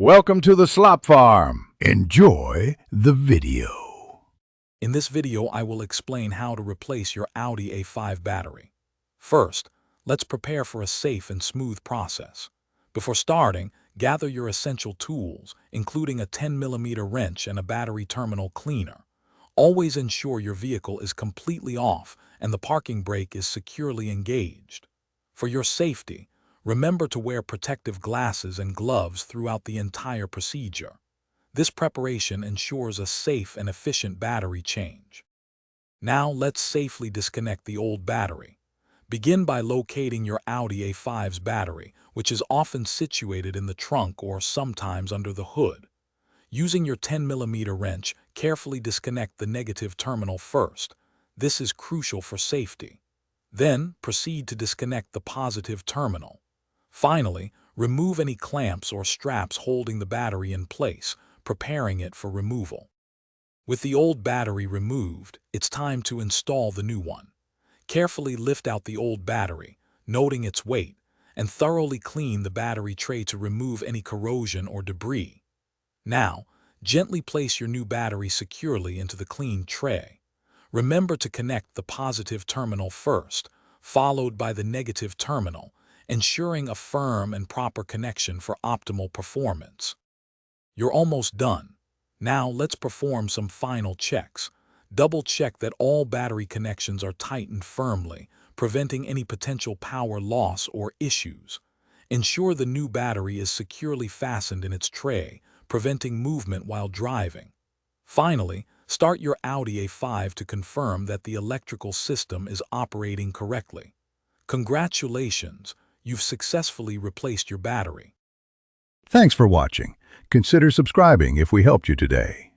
Welcome to the Slop Farm. Enjoy the video. In this video, I will explain how to replace your Audi A5 battery. First, let's prepare for a safe and smooth process. Before starting, gather your essential tools, including a 10mm wrench and a battery terminal cleaner. Always ensure your vehicle is completely off and the parking brake is securely engaged. For your safety, remember to wear protective glasses and gloves throughout the entire procedure. This preparation ensures a safe and efficient battery change. Now let's safely disconnect the old battery. Begin by locating your Audi A5's battery, which is often situated in the trunk or sometimes under the hood. Using your 10mm wrench, carefully disconnect the negative terminal first. This is crucial for safety. Then, proceed to disconnect the positive terminal. Finally, remove any clamps or straps holding the battery in place, preparing it for removal. With the old battery removed, it's time to install the new one. Carefully lift out the old battery, noting its weight, and thoroughly clean the battery tray to remove any corrosion or debris. Now, gently place your new battery securely into the clean tray. Remember to connect the positive terminal first, followed by the negative terminal, ensuring a firm and proper connection for optimal performance. You're almost done. Now let's perform some final checks. Double-check that all battery connections are tightened firmly, preventing any potential power loss or issues. Ensure the new battery is securely fastened in its tray, preventing movement while driving. Finally, start your Audi A5 to confirm that the electrical system is operating correctly. Congratulations! You've successfully replaced your battery. Thanks for watching. Consider subscribing if we helped you today.